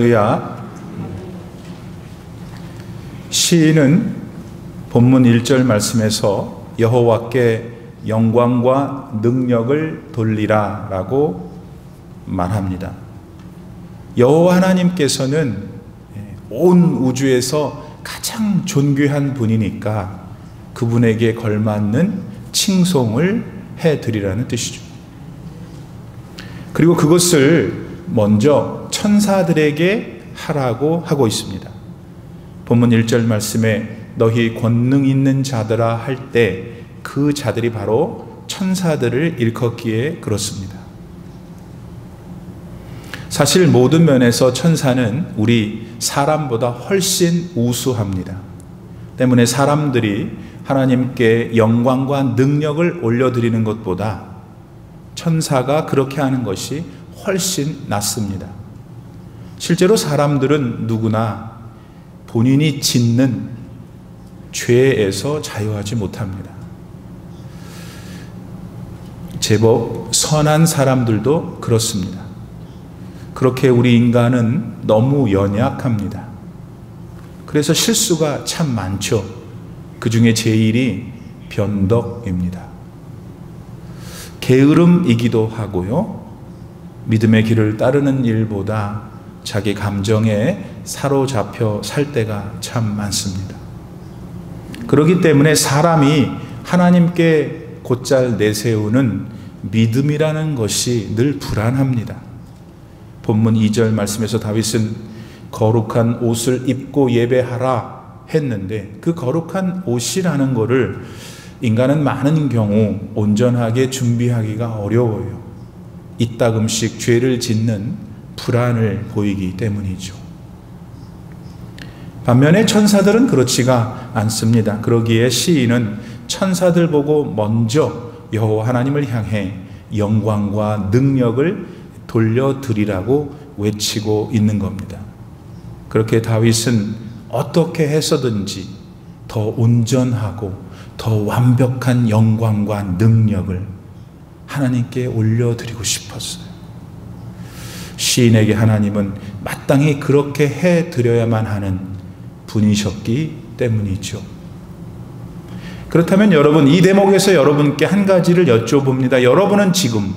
할렐루야. 시인은 본문 1절 말씀에서 여호와께 영광과 능력을 돌리라 라고 말합니다. 여호와 하나님께서는 온 우주에서 가장 존귀한 분이니까 그분에게 걸맞는 칭송을 해드리라는 뜻이죠. 그리고 그것을 먼저 천사들에게 하라고 하고 있습니다. 본문 1절 말씀에 너희 권능 있는 자들아 할 때 그 자들이 바로 천사들을 일컫기에 그렇습니다. 사실 모든 면에서 천사는 우리 사람보다 훨씬 우수합니다. 때문에 사람들이 하나님께 영광과 능력을 올려드리는 것보다 천사가 그렇게 하는 것이 훨씬 낫습니다. 실제로 사람들은 누구나 본인이 짓는 죄에서 자유하지 못합니다. 제법 선한 사람들도 그렇습니다. 그렇게 우리 인간은 너무 연약합니다. 그래서 실수가 참 많죠. 그 중에 제일이 변덕입니다. 게으름이기도 하고요. 믿음의 길을 따르는 일보다 자기 감정에 사로잡혀 살 때가 참 많습니다. 그렇기 때문에 사람이 하나님께 곧잘 내세우는 믿음이라는 것이 늘 불안합니다. 본문 2절 말씀에서 다윗은 거룩한 옷을 입고 예배하라 했는데 그 거룩한 옷이라는 것을 인간은 많은 경우 온전하게 준비하기가 어려워요. 이따금씩 죄를 짓는 불안을 보이기 때문이죠. 반면에 천사들은 그렇지가 않습니다. 그러기에 시인은 천사들 보고 먼저 여호와 하나님을 향해 영광과 능력을 돌려드리라고 외치고 있는 겁니다. 그렇게 다윗은 어떻게 해서든지 더 온전하고 더 완벽한 영광과 능력을 하나님께 올려드리고 싶었어요. 시인에게 하나님은 마땅히 그렇게 해드려야만 하는 분이셨기 때문이죠. 그렇다면 여러분, 이 대목에서 여러분께 한 가지를 여쭤봅니다. 여러분은 지금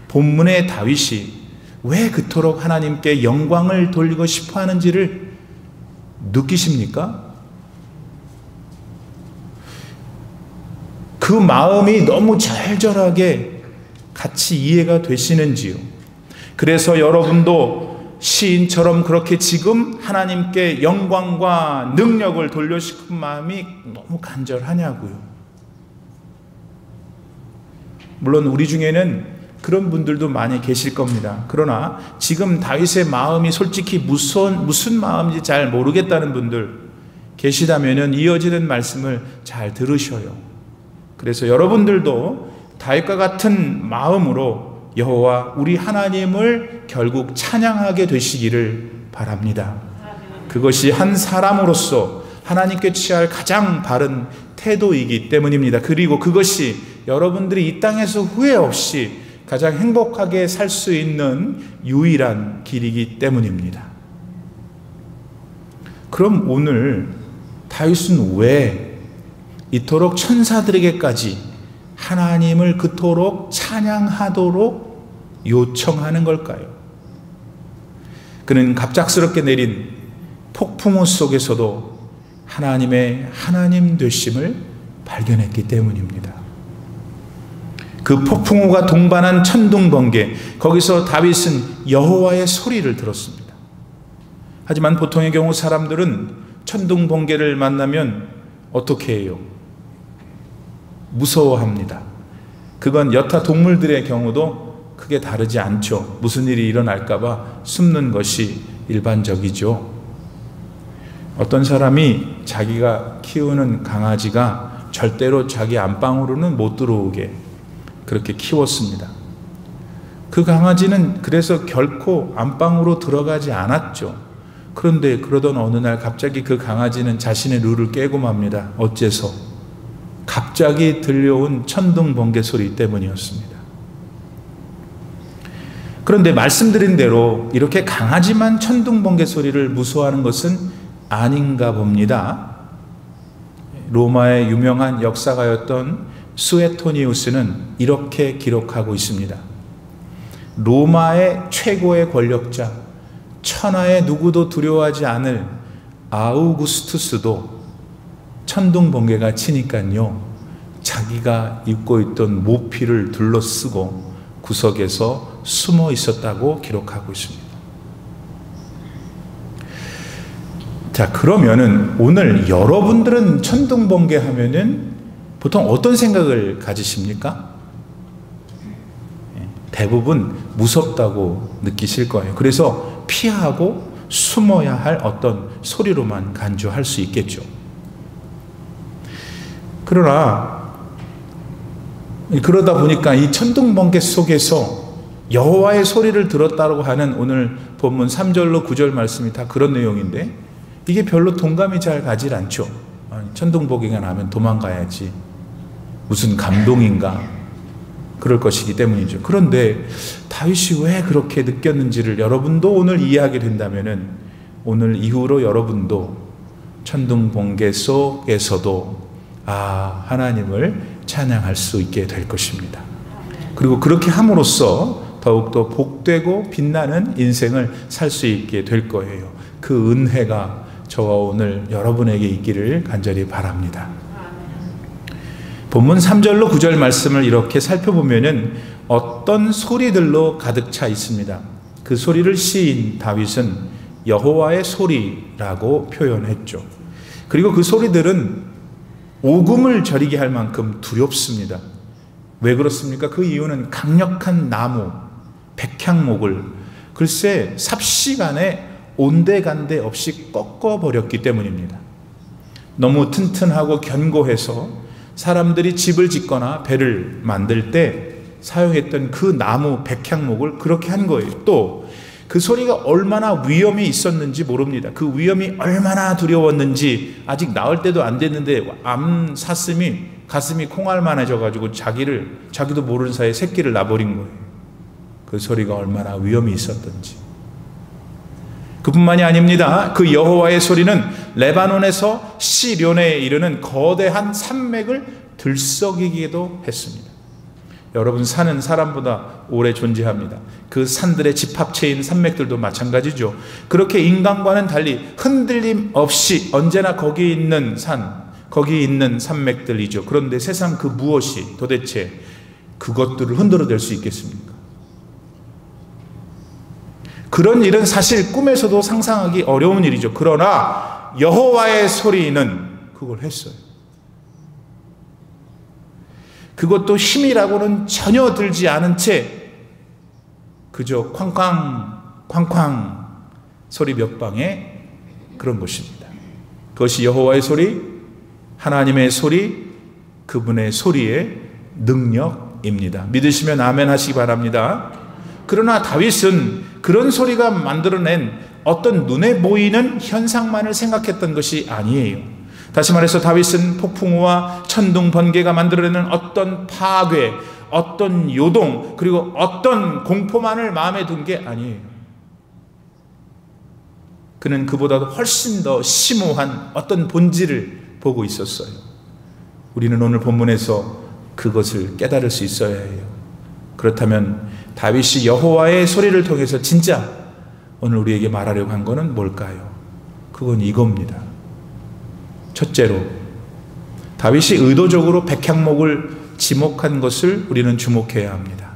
본문의 다윗이 왜 그토록 하나님께 영광을 돌리고 싶어 하는지를 느끼십니까? 그 마음이 너무 절절하게 같이 이해가 되시는지요? 그래서 여러분도 시인처럼 그렇게 지금 하나님께 영광과 능력을 돌려 싶은 마음이 너무 간절하냐고요. 물론 우리 중에는 그런 분들도 많이 계실 겁니다. 그러나 지금 다윗의 마음이 솔직히 무슨 마음인지 잘 모르겠다는 분들 계시다면 이어지는 말씀을 잘 들으셔요. 그래서 여러분들도 다윗과 같은 마음으로 여호와 우리 하나님을 결국 찬양하게 되시기를 바랍니다. 그것이 한 사람으로서 하나님께 취할 가장 바른 태도이기 때문입니다. 그리고 그것이 여러분들이 이 땅에서 후회 없이 가장 행복하게 살 수 있는 유일한 길이기 때문입니다. 그럼 오늘 다윗은 왜 이토록 천사들에게까지 하나님을 그토록 찬양하도록 요청하는 걸까요? 그는 갑작스럽게 내린 폭풍우 속에서도 하나님의 하나님 되심을 발견했기 때문입니다. 그 폭풍우가 동반한 천둥번개, 거기서 다윗은 여호와의 소리를 들었습니다. 하지만 보통의 경우 사람들은 천둥번개를 만나면 어떻게 해요? 무서워합니다. 그건 여타 동물들의 경우도 크게 다르지 않죠. 무슨 일이 일어날까봐 숨는 것이 일반적이죠. 어떤 사람이 자기가 키우는 강아지가 절대로 자기 안방으로는 못 들어오게 그렇게 키웠습니다. 그 강아지는 그래서 결코 안방으로 들어가지 않았죠. 그런데 그러던 어느 날 갑자기 그 강아지는 자신의 룰을 깨고 맙니다. 어째서? 갑자기 들려온 천둥번개 소리 때문이었습니다. 그런데 말씀드린 대로 이렇게 강하지만 천둥번개 소리를 무서워하는 것은 아닌가 봅니다. 로마의 유명한 역사가였던 수에토니우스는 이렇게 기록하고 있습니다. 로마의 최고의 권력자, 천하의 누구도 두려워하지 않을 아우구스투스도 천둥번개가 치니까요, 자기가 입고 있던 모피를 둘러쓰고 구석에서 숨어 있었다고 기록하고 있습니다. 자, 그러면은 오늘 여러분들은 천둥번개 하면은 보통 어떤 생각을 가지십니까? 대부분 무섭다고 느끼실 거예요. 그래서 피하고 숨어야 할 어떤 소리로만 간주할 수 있겠죠. 그러다 보니까 이 천둥번개 속에서 여호와의 소리를 들었다고 하는 오늘 본문 3절로 9절 말씀이 다 그런 내용인데, 이게 별로 동감이 잘 가질 않죠. 천둥번개가 나면 도망가야지, 무슨 감동인가, 그럴 것이기 때문이죠. 그런데 다윗이 왜 그렇게 느꼈는지를 여러분도 오늘 이해하게 된다면은, 오늘 이후로 여러분도 천둥번개 속에서도 하나님을 찬양할 수 있게 될 것입니다. 그리고 그렇게 함으로써 더욱더 복되고 빛나는 인생을 살 수 있게 될 거예요. 그 은혜가 저와 오늘 여러분에게 있기를 간절히 바랍니다. 본문 3절로 9절 말씀을 이렇게 살펴보면은 어떤 소리들로 가득 차 있습니다. 그 소리를 시인 다윗은 여호와의 소리라고 표현했죠. 그리고 그 소리들은 오금을 저리게 할 만큼 두렵습니다. 왜 그렇습니까? 그 이유는 강력한 나무, 백향목을 글쎄 삽시간에 온데간데 없이 꺾어버렸기 때문입니다. 너무 튼튼하고 견고해서 사람들이 집을 짓거나 배를 만들 때 사용했던 그 나무 백향목을 그렇게 한 거예요. 또 그 소리가 얼마나 위험이 있었는지 모릅니다. 그 위험이 얼마나 두려웠는지 아직 나올 때도 안 됐는데 가슴이 콩알만해져가지고 자기도 모르는 사이에 새끼를 낳아버린 거예요. 그 소리가 얼마나 위험이 있었던지. 그뿐만이 아닙니다. 그 여호와의 소리는 레바논에서 시련에 이르는 거대한 산맥을 들썩이기도 했습니다. 여러분, 산은 사람보다 오래 존재합니다. 그 산들의 집합체인 산맥들도 마찬가지죠. 그렇게 인간과는 달리 흔들림 없이 언제나 거기 있는 산맥들이죠. 그런데 세상 그 무엇이 도대체 그것들을 흔들어댈 수 있겠습니까? 그런 일은 사실 꿈에서도 상상하기 어려운 일이죠. 그러나 여호와의 소리는 그걸 했어요. 그것도 힘이라고는 전혀 들지 않은 채 그저 쾅쾅 소리 몇 방에 그런 것입니다. 그것이 여호와의 소리, 하나님의 소리, 그분의 소리의 능력입니다. 믿으시면 아멘 하시기 바랍니다. 그러나 다윗은 그런 소리가 만들어낸 어떤 눈에 보이는 현상만을 생각했던 것이 아니에요. 다시 말해서 다윗은 폭풍우와 천둥 번개가 만들어내는 어떤 파괴, 어떤 요동, 그리고 어떤 공포만을 마음에 둔 게 아니에요. 그는 그보다도 훨씬 더 심오한 어떤 본질을 보고 있었어요. 우리는 오늘 본문에서 그것을 깨달을 수 있어야 해요. 그렇다면 다윗이 여호와의 소리를 통해서 진짜 오늘 우리에게 말하려고 한 것은 뭘까요? 그건 이겁니다. 첫째로, 다윗이 의도적으로 백향목을 지목한 것을 우리는 주목해야 합니다.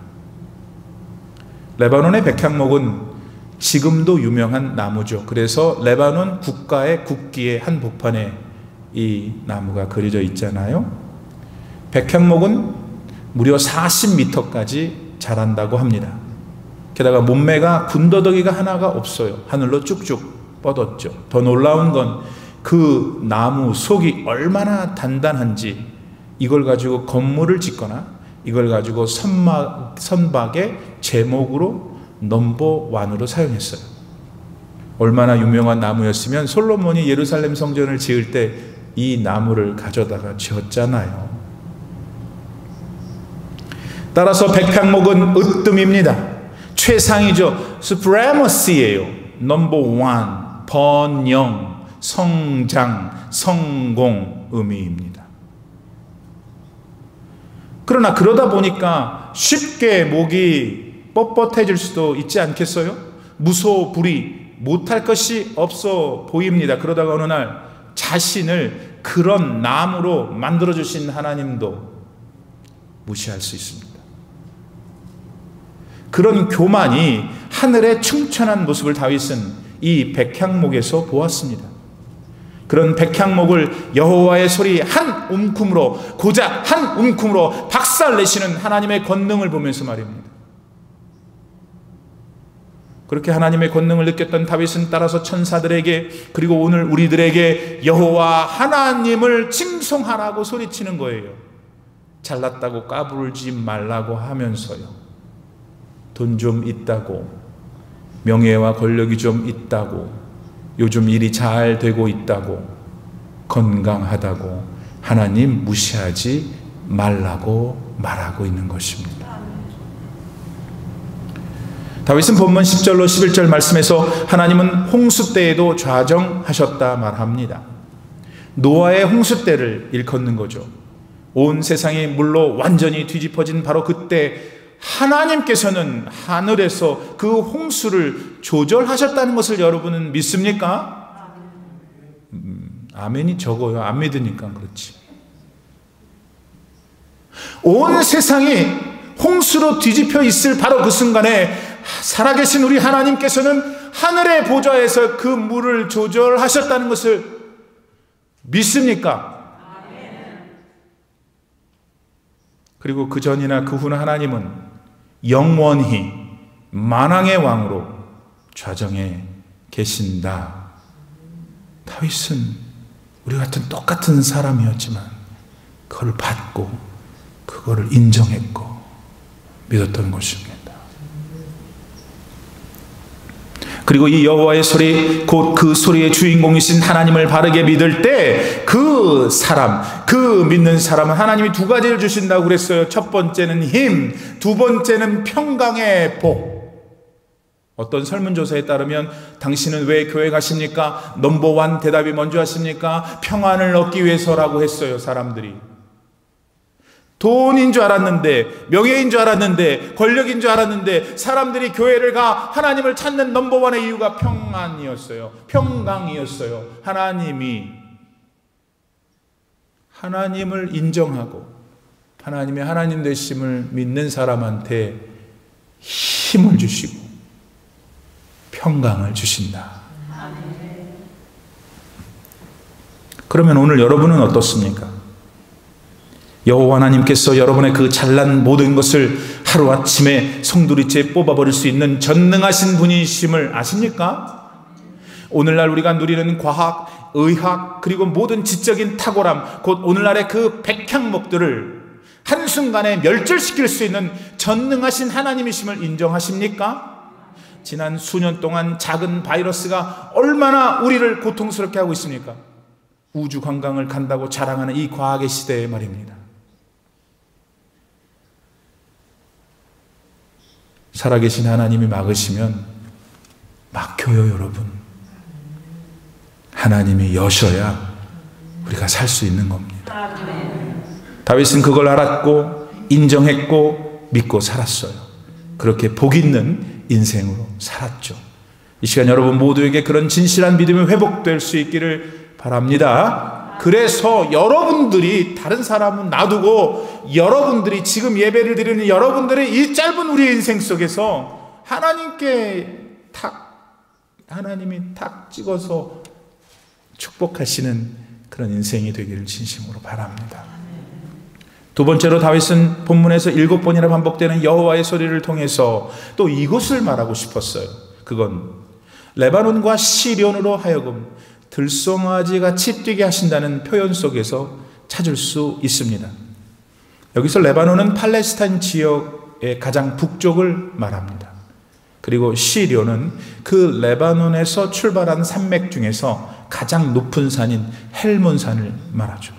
레바논의 백향목은 지금도 유명한 나무죠. 그래서 레바논 국가의 국기의 한 복판에 이 나무가 그려져 있잖아요. 백향목은 무려 40m까지 자란다고 합니다. 게다가 몸매가 군더더기가 하나가 없어요. 하늘로 쭉쭉 뻗었죠. 더 놀라운 건 그 나무 속이 얼마나 단단한지, 이걸 가지고 건물을 짓거나 이걸 가지고 선박의 제목으로 넘버원으로 사용했어요. 얼마나 유명한 나무였으면 솔로몬이 예루살렘 성전을 지을 때 이 나무를 가져다가 지었잖아요. 따라서 백향목은 으뜸입니다. 최상이죠. supremacy예요. 넘버 원, 번영, 성장, 성공 의미입니다. 그러나 그러다 보니까 쉽게 목이 뻣뻣해질 수도 있지 않겠어요? 무소불위, 못할 것이 없어 보입니다. 그러다가 어느 날 자신을 그런 나무로 만들어주신 하나님도 무시할 수 있습니다. 그런 교만이 하늘의 충천한 모습을 다윗은 이 백향목에서 보았습니다. 그런 백향목을 여호와의 소리 한 움큼으로, 고작 한 움큼으로 박살내시는 하나님의 권능을 보면서 말입니다. 그렇게 하나님의 권능을 느꼈던 다윗은 따라서 천사들에게, 그리고 오늘 우리들에게 여호와 하나님을 칭송하라고 소리치는 거예요. 잘났다고 까불지 말라고 하면서요. 돈 좀 있다고, 명예와 권력이 좀 있다고, 요즘 일이 잘 되고 있다고, 건강하다고 하나님 무시하지 말라고 말하고 있는 것입니다. 다윗은 본문 10절로 11절 말씀에서 하나님은 홍수 때에도 좌정하셨다 말합니다. 노아의 홍수 때를 일컫는 거죠. 온 세상이 물로 완전히 뒤집어진 바로 그때 하나님께서는 하늘에서 그 홍수를 조절하셨다는 것을 여러분은 믿습니까? 아멘이 적어요. 안 믿으니까 그렇지. 온 세상이 홍수로 뒤집혀 있을 바로 그 순간에 살아계신 우리 하나님께서는 하늘의 보좌에서 그 물을 조절하셨다는 것을 믿습니까? 그리고 그 전이나 그 후나 하나님은 영원히 만왕의 왕으로 좌정해 계신다. 다윗은 우리 같은 똑같은 사람이었지만 그걸 받고 그거를 인정했고 믿었던 것입니다. 그리고 이 여호와의 소리, 곧 그 소리의 주인공이신 하나님을 바르게 믿을 때 그 사람, 그 믿는 사람은 하나님이 두 가지를 주신다고 그랬어요. 첫 번째는 힘, 두 번째는 평강의 복. 어떤 설문조사에 따르면 당신은 왜 교회 가십니까? 넘버원 대답이 먼저 하십니까? 평안을 얻기 위해서라고 했어요. 사람들이 돈인 줄 알았는데, 명예인 줄 알았는데, 권력인 줄 알았는데 사람들이 교회를 가 하나님을 찾는 넘버원의 이유가 평안이었어요. 평강이었어요. 하나님을 인정하고 하나님의 하나님 되심을 믿는 사람한테 힘을 주시고 평강을 주신다. 그러면 오늘 여러분은 어떻습니까? 여호와 하나님께서 여러분의 그 잘난 모든 것을 하루아침에 송두리째 뽑아버릴 수 있는 전능하신 분이심을 아십니까? 오늘날 우리가 누리는 과학, 의학, 그리고 모든 지적인 탁월함, 곧 오늘날의 그 백향목들을 한순간에 멸절시킬 수 있는 전능하신 하나님이심을 인정하십니까? 지난 수년 동안 작은 바이러스가 얼마나 우리를 고통스럽게 하고 있습니까? 우주 관광을 간다고 자랑하는 이 과학의 시대에 말입니다. 살아계신 하나님이 막으시면 막혀요, 여러분. 하나님이 여셔야 우리가 살 수 있는 겁니다. 다윗은 그걸 알았고 인정했고 믿고 살았어요. 그렇게 복 있는 인생으로 살았죠. 이 시간 여러분 모두에게 그런 진실한 믿음이 회복될 수 있기를 바랍니다. 그래서 여러분들이, 다른 사람은 놔두고 여러분들이 지금 예배를 드리는 여러분들의 이 짧은 우리의 인생 속에서 하나님이 탁 찍어서 축복하시는 그런 인생이 되기를 진심으로 바랍니다. 두 번째로 다윗은 본문에서 7번이나 반복되는 여호와의 소리를 통해서 또 이것을 말하고 싶었어요. 그건 레바논과 시련으로 하여금 들송아지같이 뛰게 하신다는 표현 속에서 찾을 수 있습니다. 여기서 레바논은 팔레스타인 지역의 가장 북쪽을 말합니다. 그리고 시련은 그 레바논에서 출발한 산맥 중에서 가장 높은 산인 헬몬산을 말하죠.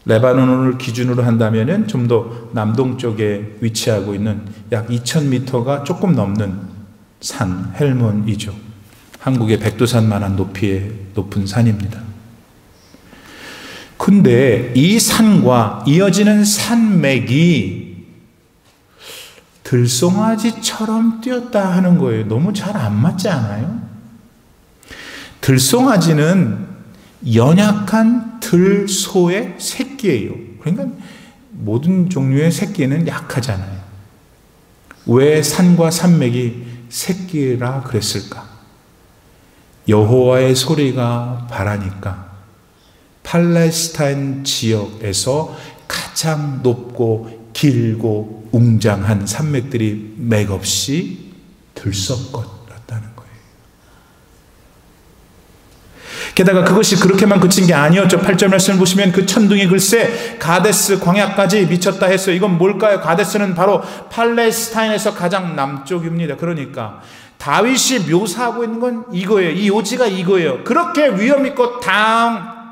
레바논을 기준으로 한다면 좀 더 남동쪽에 위치하고 있는 약 2000m가 조금 넘는 산 헬몬이죠. 한국의 백두산만한 높이의 높은 산입니다. 근데 이 산과 이어지는 산맥이 들송아지처럼 뛰었다 하는 거예요. 너무 잘 안 맞지 않아요? 들송아지는 연약한 들소의 새끼예요. 그러니까 모든 종류의 새끼는 약하잖아요. 왜 산과 산맥이 새끼라 그랬을까? 여호와의 소리가 바라니까 팔레스타인 지역에서 가장 높고 길고 웅장한 산맥들이 맥없이 들썩거렸다는 거예요. 게다가 그것이 그렇게만 그친 게 아니었죠. 8절 말씀을 보시면 그 천둥이 글쎄 가데스 광야까지 미쳤다 했어요. 이건 뭘까요? 가데스는 바로 팔레스타인에서 가장 남쪽입니다. 그러니까 다윗이 묘사하고 있는 건 이거예요. 이 요지가 이거예요. 그렇게 위험 있고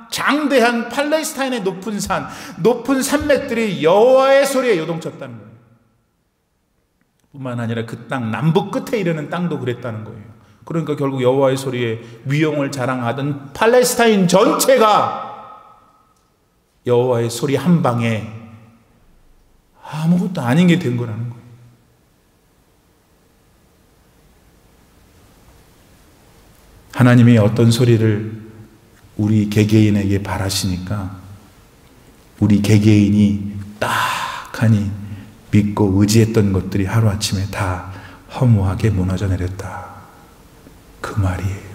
장대한 팔레스타인의 높은 산, 높은 산맥들이 여호와의 소리에 요동쳤다는 거예요. 뿐만 아니라 그 땅 남북 끝에 이르는 땅도 그랬다는 거예요. 그러니까 결국 여호와의 소리에 위용을 자랑하던 팔레스타인 전체가 여호와의 소리 한 방에 아무것도 아닌 게 된 거라는 거예요. 하나님이 어떤 소리를 우리 개개인에게 바라시니까 우리 개개인이 딱하니 믿고 의지했던 것들이 하루아침에 다 허무하게 무너져 내렸다. 그 말이에요.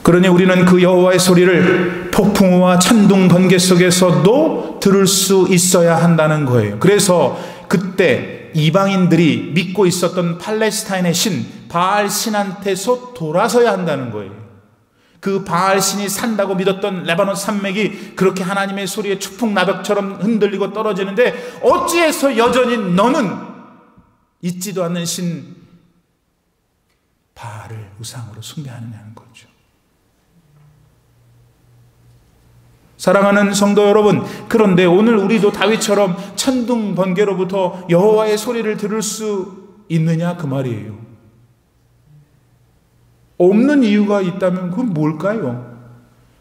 그러니 우리는 그 여호와의 소리를 폭풍우와 천둥 번개 속에서도 들을 수 있어야 한다는 거예요. 그래서 그때 이방인들이 믿고 있었던 팔레스타인의 신 바알 신한테서 돌아서야 한다는 거예요. 그 바알 신이 산다고 믿었던 레바논 산맥이 그렇게 하나님의 소리에 추풍나벽처럼 흔들리고 떨어지는데 어찌해서 여전히 너는 있지도 않는 신 바알을 우상으로 숭배하느냐는 거죠. 사랑하는 성도 여러분, 그런데 오늘 우리도 다윗처럼 천둥 번개로부터 여호와의 소리를 들을 수 있느냐 그 말이에요. 없는 이유가 있다면 그건 뭘까요?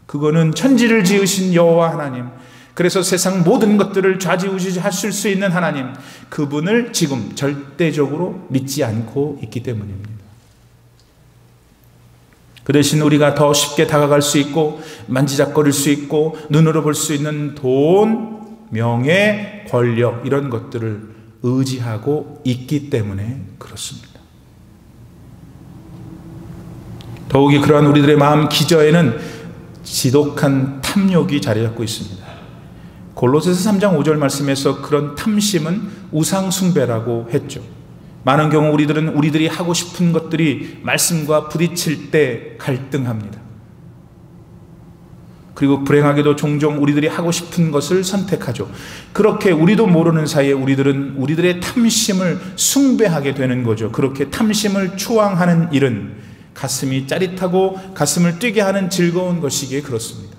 그거는 천지를 지으신 여호와 하나님, 그래서 세상 모든 것들을 좌지우지하실 수 있는 하나님, 그분을 지금 절대적으로 믿지 않고 있기 때문입니다. 그 대신 우리가 더 쉽게 다가갈 수 있고 만지작거릴 수 있고 눈으로 볼 수 있는 돈, 명예, 권력 이런 것들을 의지하고 있기 때문에 그렇습니다. 더욱이 그러한 우리들의 마음 기저에는 지독한 탐욕이 자리 잡고 있습니다. 골로새서 3장 5절 말씀에서 그런 탐심은 우상 숭배라고 했죠. 많은 경우 우리들은 우리들이 하고 싶은 것들이 말씀과 부딪힐 때 갈등합니다. 그리고 불행하게도 종종 우리들이 하고 싶은 것을 선택하죠. 그렇게 우리도 모르는 사이에 우리들은 우리들의 탐심을 숭배하게 되는 거죠. 그렇게 탐심을 추앙하는 일은 가슴이 짜릿하고 가슴을 뛰게 하는 즐거운 것이기에 그렇습니다.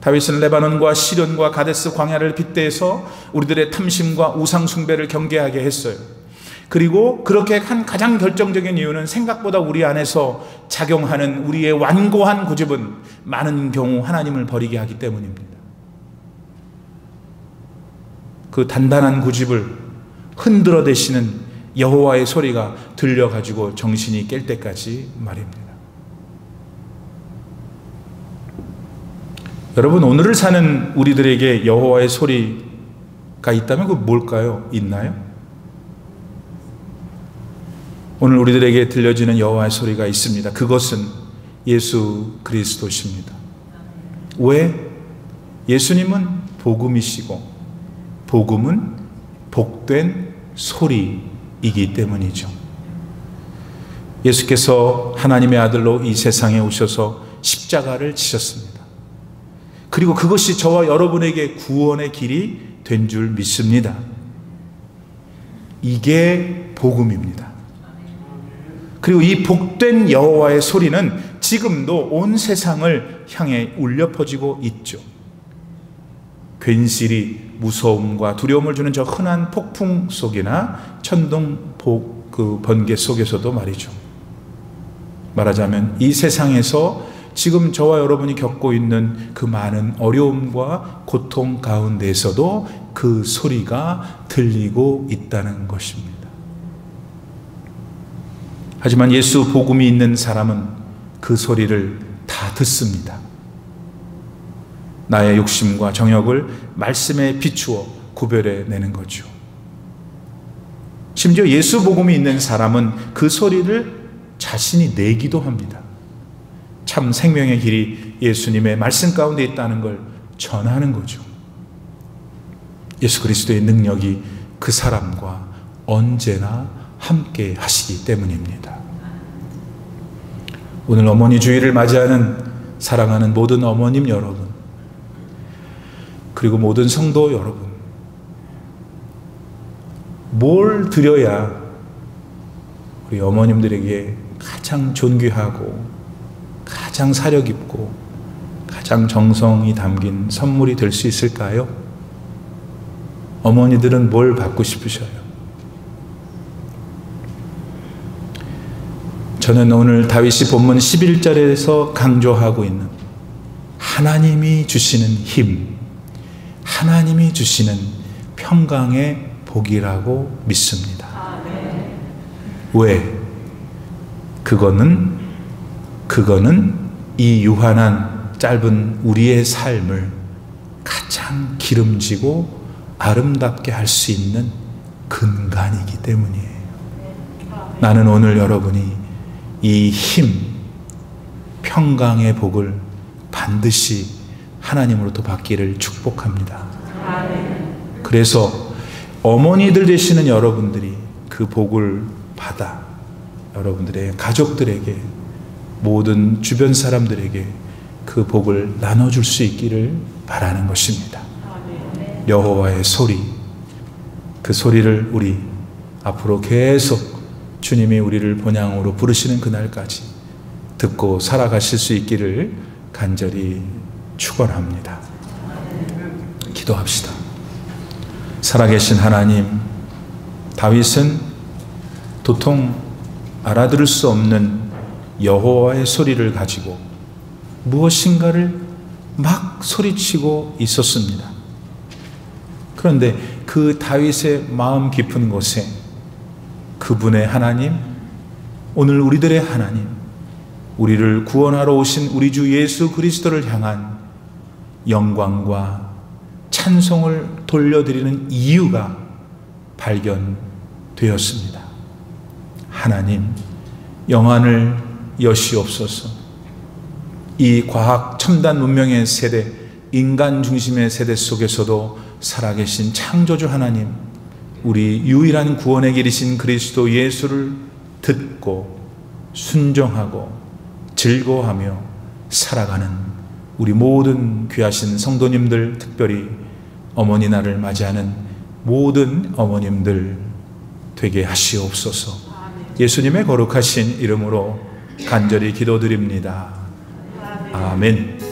다윗은 레바논과 시련과 가데스 광야를 빗대서 우리들의 탐심과 우상 숭배를 경계하게 했어요. 그리고 그렇게 한 가장 결정적인 이유는 생각보다 우리 안에서 작용하는 우리의 완고한 고집은 많은 경우 하나님을 버리게 하기 때문입니다. 그 단단한 고집을 흔들어 대시는 여호와의 소리가 들려가지고 정신이 깰 때까지 말입니다. 여러분, 오늘을 사는 우리들에게 여호와의 소리가 있다면 그거 뭘까요? 있나요? 오늘 우리들에게 들려지는 여호와의 소리가 있습니다. 그것은 예수 그리스도십니다. 왜? 예수님은 복음이시고 복음은 복된 소리이기 때문이죠. 예수께서 하나님의 아들로 이 세상에 오셔서 십자가를 지셨습니다. 그리고 그것이 저와 여러분에게 구원의 길이 된 줄 믿습니다. 이게 복음입니다. 그리고 이 복된 여호와의 소리는 지금도 온 세상을 향해 울려 퍼지고 있죠. 괜시리 무서움과 두려움을 주는 저 흔한 폭풍 속이나 천둥 번개 속에서도 말이죠. 말하자면 이 세상에서 지금 저와 여러분이 겪고 있는 그 많은 어려움과 고통 가운데에서도 그 소리가 들리고 있다는 것입니다. 하지만 예수 복음이 있는 사람은 그 소리를 다 듣습니다. 나의 욕심과 정욕을 말씀에 비추어 구별해내는 거죠. 심지어 예수 복음이 있는 사람은 그 소리를 자신이 내기도 합니다. 참 생명의 길이 예수님의 말씀 가운데 있다는 걸 전하는 거죠. 예수 그리스도의 능력이 그 사람과 언제나 함께 하시기 때문입니다. 오늘 어머니 주일을 맞이하는 사랑하는 모든 어머님 여러분, 그리고 모든 성도 여러분, 뭘 드려야 우리 어머님들에게 가장 존귀하고 가장 사려 깊고 가장 정성이 담긴 선물이 될 수 있을까요? 어머니들은 뭘 받고 싶으셔요? 저는 오늘 다윗이 본문 11절에서 강조하고 있는 하나님이 주시는 힘, 하나님이 주시는 평강의 복이라고 믿습니다. 왜? 그거는 이 유한한 짧은 우리의 삶을 가장 기름지고 아름답게 할 수 있는 근간이기 때문이에요. 나는 오늘 여러분이 이 힘, 평강의 복을 반드시 하나님으로부터 받기를 축복합니다. 그래서 어머니들 되시는 여러분들이 그 복을 받아 여러분들의 가족들에게, 모든 주변 사람들에게 그 복을 나눠줄 수 있기를 바라는 것입니다. 여호와의 소리, 그 소리를 우리 앞으로 계속 주님이 우리를 본향으로 부르시는 그날까지 듣고 살아가실 수 있기를 간절히 축원합니다. 기도합시다. 살아계신 하나님, 다윗은 도통 알아들을 수 없는 여호와의 소리를 가지고 무엇인가를 막 소리치고 있었습니다. 그런데 그 다윗의 마음 깊은 곳에 그분의 하나님, 오늘 우리들의 하나님, 우리를 구원하러 오신 우리 주 예수 그리스도를 향한 영광과 찬송을 돌려드리는 이유가 발견되었습니다. 하나님, 영안을 여시옵소서. 이 과학 첨단 문명의 세대, 인간 중심의 세대 속에서도 살아계신 창조주 하나님, 우리 유일한 구원의 길이신 그리스도 예수를 듣고 순종하고 즐거워하며 살아가는 우리 모든 귀하신 성도님들, 특별히 어머니 날을 맞이하는 모든 어머님들 되게 하시옵소서. 예수님의 거룩하신 이름으로 간절히 기도드립니다. 아멘.